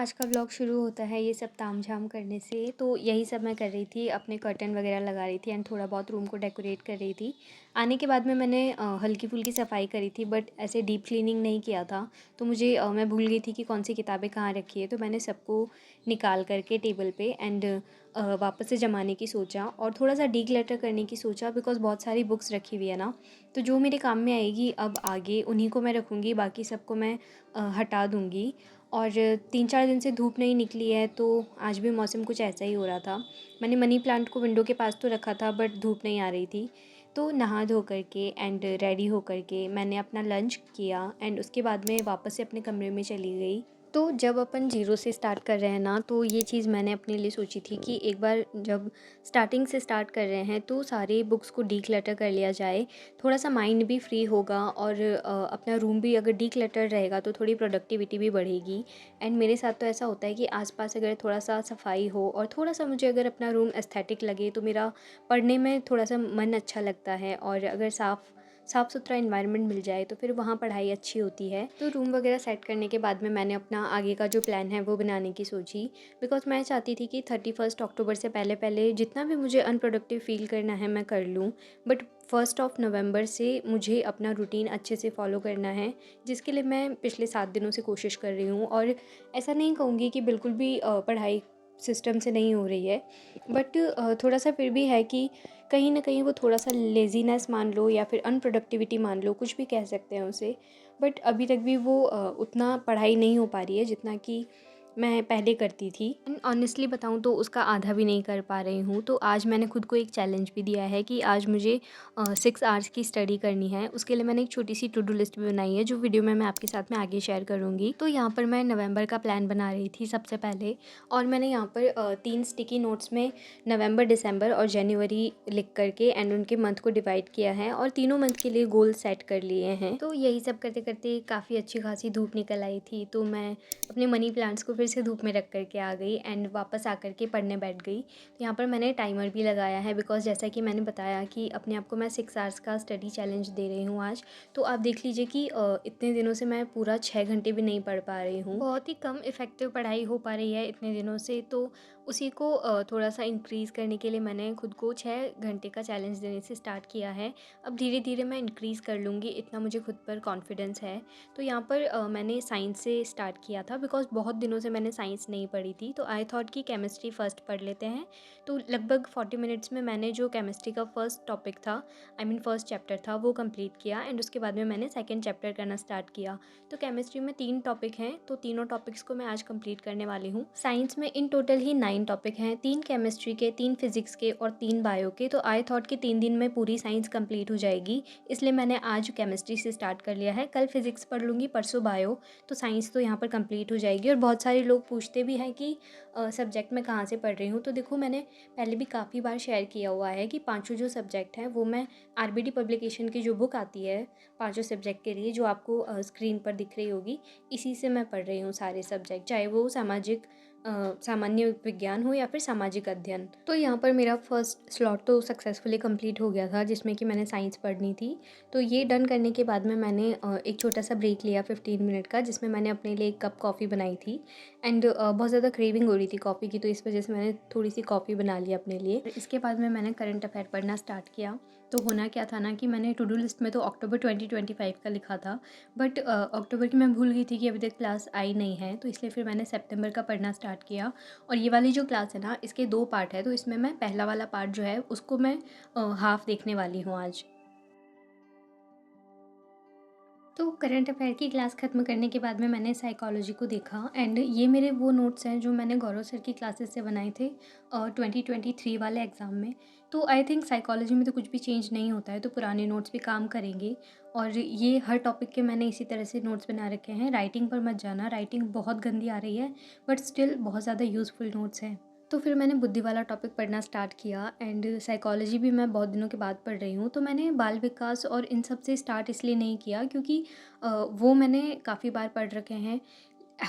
आज का व्लॉग शुरू होता है ये सब तामझाम करने से। तो यही सब मैं कर रही थी, अपने कर्टन वगैरह लगा रही थी एंड थोड़ा बहुत रूम को डेकोरेट कर रही थी। आने के बाद में मैंने हल्की फुल्की सफाई करी थी, बट ऐसे डीप क्लीनिंग नहीं किया था। तो मुझे मैं भूल गई थी कि कौन सी किताबें कहाँ रखी है, तो मैंने सबको निकाल करके टेबल पे एंड वापस से जमाने की सोचा और थोड़ा सा डीक्लटर करने की सोचा, बिकॉज़ बहुत सारी बुक्स रखी हुई है ना। तो जो मेरे काम में आएगी अब आगे उन्हीं को मैं रखूँगी, बाकी सबको मैं हटा दूँगी। और 3-4 दिन से धूप नहीं निकली है, तो आज भी मौसम कुछ ऐसा ही हो रहा था। मैंने मनी प्लांट को विंडो के पास तो रखा था, बट धूप नहीं आ रही थी। तो नहा धो कर के एंड रेडी हो कर के मैंने अपना लंच किया एंड उसके बाद में वापस से अपने कमरे में चली गई। तो जब अपन ज़ीरो से स्टार्ट कर रहे हैं ना, तो ये चीज़ मैंने अपने लिए सोची थी कि एक बार जब स्टार्टिंग से स्टार्ट कर रहे हैं तो सारी बुक्स को डीक्लटर कर लिया जाए। थोड़ा सा माइंड भी फ्री होगा और अपना रूम भी अगर डीक्लटर रहेगा तो थोड़ी प्रोडक्टिविटी भी बढ़ेगी। एंड मेरे साथ तो ऐसा होता है कि आसपास अगर थोड़ा सा सफाई हो और थोड़ा सा मुझे अगर अपना रूम एस्थेटिक लगे तो मेरा पढ़ने में थोड़ा सा मन अच्छा लगता है। और अगर साफ़ सुथरा इन्वायरमेंट मिल जाए तो फिर वहाँ पढ़ाई अच्छी होती है। तो रूम वगैरह सेट करने के बाद में मैंने अपना आगे का जो प्लान है वो बनाने की सोची, बिकॉज़ मैं चाहती थी कि 31 अक्टूबर से पहले पहले जितना भी मुझे अनप्रोडक्टिव फ़ील करना है मैं कर लूँ। बट 1 नवंबर से मुझे अपना रूटीन अच्छे से फ़ॉलो करना है, जिसके लिए मैं पिछले 7 दिनों से कोशिश कर रही हूँ। और ऐसा नहीं कहूँगी कि बिल्कुल भी पढ़ाई सिस्टम से नहीं हो रही है, बट थोड़ा सा फिर भी है कि कहीं न कहीं वो थोड़ा-सा लेज़ीनेस मान लो या फिर अनप्रोडक्टिविटी मान लो, कुछ भी कह सकते हैं उसे। बट अभी तक भी वो उतना पढ़ाई नहीं हो पा रही है जितना कि मैं पहले करती थी। एंड ऑनेस्टली बताऊँ तो उसका आधा भी नहीं कर पा रही हूँ। तो आज मैंने खुद को एक चैलेंज भी दिया है कि आज मुझे 6 आवर्स की स्टडी करनी है। उसके लिए मैंने एक छोटी-सी टू डू लिस्ट भी बनाई है, जो वीडियो में मैं आपके साथ में आगे शेयर करूँगी। तो यहाँ पर मैं नवंबर का प्लान बना रही थी सबसे पहले, और मैंने यहाँ पर 3 स्टिकी नोट्स में नवंबर, दिसंबर और जनवरी लिख करके एंड उनके मंथ को डिवाइड किया है और तीनों मंथ के लिए गोल सेट कर लिए हैं। तो यही सब करते-करते काफ़ी अच्छी खासी धूप निकल आई थी, तो मैं अपने मनी प्लांट्स को फिर से धूप में रख कर के आ गई एंड वापस आकर के पढ़ने बैठ गई। तो यहाँ पर मैंने टाइमर भी लगाया है, बिकॉज़ जैसा कि मैंने बताया कि अपने आप को मैं 6 आवर्स का स्टडी चैलेंज दे रही हूँ आज। तो आप देख लीजिए कि इतने दिनों से मैं पूरा 6 घंटे भी नहीं पढ़ पा रही हूँ। बहुत ही कम इफ़ेक्टिव पढ़ाई हो पा रही है इतने दिनों से, तो उसी को थोड़ा-सा इंक्रीज़ करने के लिए मैंने खुद को 6 घंटे का चैलेंज देने से स्टार्ट किया है। अब धीरे-धीरे मैं इंक्रीज़ कर लूँगी, इतना मुझे खुद पर कॉन्फिडेंस है। तो यहाँ पर मैंने साइंस से स्टार्ट किया था, बिकॉज़ बहुत दिनों से मैंने साइंस नहीं पढ़ी थी, तो आई थॉट कि केमिस्ट्री फ़र्स्ट पढ़ लेते हैं। तो लगभग 40 मिनट्स में मैंने जो केमिस्ट्री का फर्स्ट टॉपिक था, आई मीन फर्स्ट चैप्टर था, वो कंप्लीट किया एंड उसके बाद में मैंने सेकंड चैप्टर करना स्टार्ट किया। तो केमिस्ट्री में 3 टॉपिक हैं, तो तीनों टॉपिक्स को मैं आज कंप्लीट करने वाली हूँ। साइंस में इन टोटल ही 9 टॉपिक हैं, 3 केमिस्ट्री के, 3 फिज़िक्स के और 3 बायो के। तो आई थॉट कि 3 दिन में पूरी साइंस कंप्लीट हो जाएगी, इसलिए मैंने आज केमिस्ट्री से स्टार्ट कर लिया है। कल फिज़िक्स पढ़ लूँगी, परसों बायो, तो साइंस तो यहाँ पर कंप्लीट हो जाएगी। और बहुत सारे लोग पूछते भी हैं कि सब्जेक्ट मैं कहाँ से पढ़ रही हूँ। तो देखो, मैंने पहले भी काफ़ी बार शेयर किया हुआ है कि पाँचों जो सब्जेक्ट हैं वो मैं आरबीडी पब्लिकेशन की जो बुक आती है पाँचों सब्जेक्ट के लिए, जो आपको स्क्रीन पर दिख रही होगी, इसी से मैं पढ़ रही हूँ सारे सब्जेक्ट, चाहे वो सामान्य विज्ञान हो या फिर सामाजिक अध्ययन। तो यहाँ पर मेरा फर्स्ट स्लॉट तो सक्सेसफुली कंप्लीट हो गया था, जिसमें कि मैंने साइंस पढ़नी थी। तो ये डन करने के बाद में मैंने एक छोटा सा ब्रेक लिया 15 मिनट का, जिसमें मैंने अपने लिए एक कप कॉफ़ी बनाई थी एंड बहुत ज़्यादा क्रेविंग हो रही थी कॉफ़ी की, तो इस वजह से मैंने थोड़ी सी कॉफ़ी बना ली अपने लिए। इसके बाद में मैंने करंट अफेयर पढ़ना स्टार्ट किया। तो होना क्या था ना कि मैंने टू डू लिस्ट में तो अक्टूबर 2025 का लिखा था, बट अक्टूबर की मैं भूल गई थी कि अभी तक क्लास आई नहीं है, तो इसलिए फिर मैंने सितंबर का पढ़ना स्टार्ट किया। और ये वाली जो क्लास है ना, इसके 2 पार्ट है, तो इसमें मैं पहला वाला पार्ट जो है उसको मैं हाफ़ देखने वाली हूँ आज। तो करंट अफेयर की क्लास ख़त्म करने के बाद में मैंने साइकोलॉजी को देखा एंड ये मेरे वो नोट्स हैं जो मैंने गौरव सर की क्लासेस से बनाए थे 2023 वाले एग्ज़ाम में। तो आई थिंक साइकोलॉजी में तो कुछ भी चेंज नहीं होता है, तो पुराने नोट्स भी काम करेंगे। और ये हर टॉपिक के मैंने इसी तरह से नोट्स बना रखे हैं। राइटिंग पर मत जाना, राइटिंग बहुत गंदी आ रही है, बट स्टिल बहुत ज़्यादा यूज़फुल नोट्स हैं। तो फिर मैंने बुद्धि वाला टॉपिक पढ़ना स्टार्ट किया एंड साइकोलॉजी भी मैं बहुत दिनों के बाद पढ़ रही हूँ। तो मैंने बाल विकास और इन सब से स्टार्ट इसलिए नहीं किया क्योंकि वो मैंने काफ़ी बार पढ़ रखे हैं।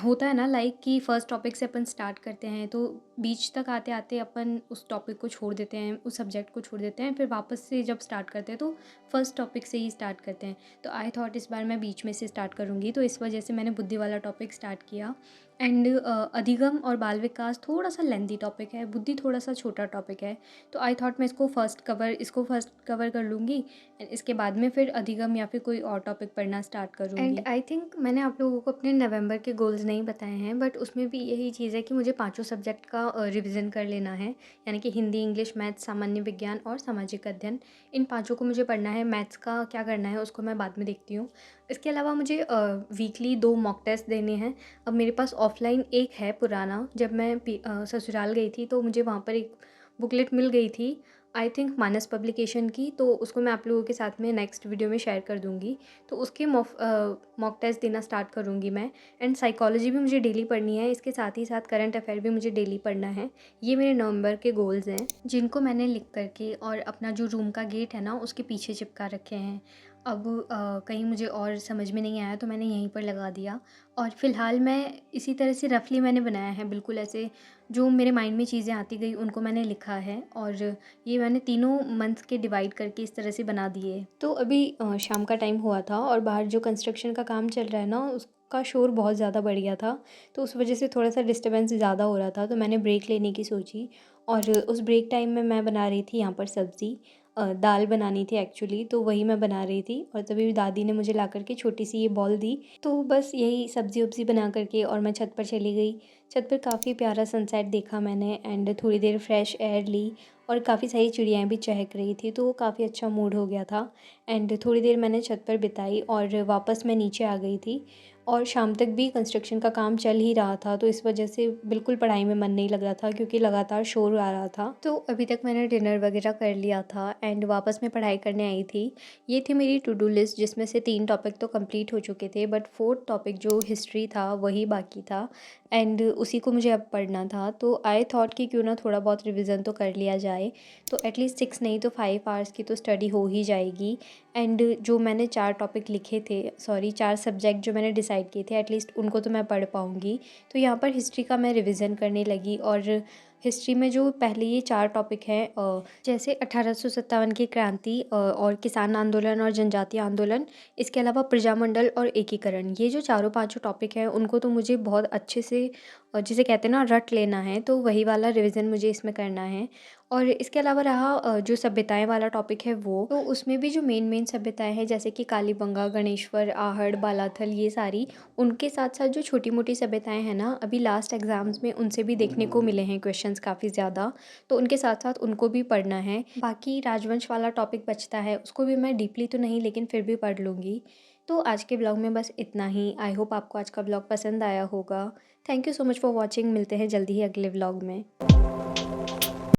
होता है ना, लाइक कि फर्स्ट टॉपिक से अपन स्टार्ट करते हैं तो बीच तक आते-आते अपन उस टॉपिक को छोड़ देते हैं, उस सब्जेक्ट को छोड़ देते हैं, फिर वापस से जब स्टार्ट करते हैं तो फर्स्ट टॉपिक से ही स्टार्ट करते हैं। तो आई थॉट इस बार मैं बीच में से स्टार्ट करूँगी, तो इस वजह से मैंने बुद्धि वाला टॉपिक स्टार्ट किया एंड अधिगम और बाल विकास थोड़ा सा लेंथी टॉपिक है, बुद्धि थोड़ा सा छोटा टॉपिक है, तो आई थॉट मैं इसको फर्स्ट कवर कर लूँगी एंड इसके बाद में फिर अधिगम या फिर कोई और टॉपिक पढ़ना स्टार्ट करूँगी। एंड आई थिंक मैंने आप लोगों को अपने नवंबर के गोल्स नहीं बताए हैं, बट उसमें भी यही चीज़ है कि मुझे पाँचों सब्जेक्ट का रिविज़न कर लेना है, यानी कि हिंदी, इंग्लिश, मैथ्स, सामान्य विज्ञान और सामाजिक अध्ययन, इन पाँचों को मुझे पढ़ना है। मैथ्स का क्या करना है उसको मैं बाद में देखती हूँ। इसके अलावा मुझे वीकली 2 मॉक टेस्ट देने हैं। अब मेरे पास ऑफ़लाइन एक है पुराना, जब मैं ससुराल गई थी तो मुझे वहाँ पर एक बुकलेट मिल गई थी, आई थिंक मानस पब्लिकेशन की, तो उसको मैं आप लोगों के साथ में नेक्स्ट वीडियो में शेयर कर दूँगी। तो उसके मॉक टेस्ट देना स्टार्ट करूँगी मैं। एंड साइकोलॉजी भी मुझे डेली पढ़नी है, इसके साथ ही साथ करंट अफेयर भी मुझे डेली पढ़ना है। ये मेरे नवंबर के गोल्स हैं, जिनको मैंने लिख कर के और अपना जो रूम का गेट है ना उसके पीछे चिपका रखे हैं। अब कहीं मुझे और समझ में नहीं आया तो मैंने यहीं पर लगा दिया, और फ़िलहाल मैं इसी तरह से रफ़ली मैंने बनाया है, बिल्कुल ऐसे जो मेरे माइंड में चीज़ें आती गई उनको मैंने लिखा है, और ये मैंने तीनों मंथ के डिवाइड करके इस तरह से बना दिए। तो अभी शाम का टाइम हुआ था और बाहर जो कंस्ट्रक्शन का काम चल रहा है ना उसका शोर बहुत ज़्यादा बढ़ गया था, तो उस वजह से थोड़ा सा डिस्टर्बेंस ज़्यादा हो रहा था, तो मैंने ब्रेक लेने की सोची। और उस ब्रेक टाइम में मैं बना रही थी यहाँ पर सब्ज़ी, दाल बनानी थी एक्चुअली, तो वही मैं बना रही थी, और तभी दादी ने मुझे ला कर के छोटी सी ये बॉल दी, तो बस यही सब्ज़ी वब्ज़ी बना कर के और मैं छत पर चली गई। छत पर काफ़ी प्यारा सनसेट देखा मैंने, एंड थोड़ी देर फ्रेश एयर ली, और काफ़ी सारी चिड़ियाँ भी चहक रही थी, तो काफ़ी अच्छा मूड हो गया था। एंड थोड़ी देर मैंने छत पर बिताई और वापस मैं नीचे आ गई थी, और शाम तक भी कंस्ट्रक्शन का काम चल ही रहा था, तो इस वजह से बिल्कुल पढ़ाई में मन नहीं लग रहा था क्योंकि लगातार शोर आ रहा था। तो अभी तक मैंने डिनर वगैरह कर लिया था एंड वापस मैं पढ़ाई करने आई थी। ये थी मेरी टू डू लिस्ट, जिसमें से 3 टॉपिक तो कंप्लीट हो चुके थे, बट 4th टॉपिक जो हिस्ट्री था वही बाकी था, एंड उसी को मुझे अब पढ़ना था। तो आई थॉट कि क्यों ना थोड़ा बहुत रिविज़न तो कर लिया जाए, तो एटलीस्ट 6 नहीं तो 5 आवर्स की तो स्टडी हो ही जाएगी। एंड जो मैंने 4 टॉपिक लिखे थे, सॉरी 4 सब्जेक्ट जो मैंने डिसाइड किए थे, एटलीस्ट उनको तो मैं पढ़ पाऊँगी। तो यहाँ पर हिस्ट्री का मैं रिवीजन करने लगी, और हिस्ट्री में जो पहले ये 4 टॉपिक हैं, जैसे 1857 की क्रांति, और किसान आंदोलन और जनजातीय आंदोलन, इसके अलावा प्रजामंडल और एकीकरण, ये जो चारों पाँचों टॉपिक हैं उनको तो मुझे बहुत अच्छे से जिसे कहते हैं ना रट लेना है, तो वही वाला रिवीजन मुझे इसमें करना है। और इसके अलावा रहा जो सभ्यताएँ वाला टॉपिक है वो, तो उसमें भी जो मेन सभ्यताएँ हैं जैसे कि कालीबंगा, गणेश्वर, आहड़, बालाथल, ये सारी, उनके साथ-साथ जो छोटी-मोटी सभ्यताएँ हैं ना, अभी लास्ट एग्ज़ाम्स में उनसे भी देखने को मिले हैं क्वेश्चंस काफ़ी ज़्यादा, तो उनके साथ-साथ उनको भी पढ़ना है। बाकी राजवंश वाला टॉपिक बचता है, उसको भी मैं डीपली तो नहीं लेकिन फिर भी पढ़ लूँगी। तो आज के ब्लॉग में बस इतना ही। आई होप आपको आज का ब्लॉग पसंद आया होगा। Thank you so much for watching. मिलते हैं जल्दी ही अगले व्लॉग में।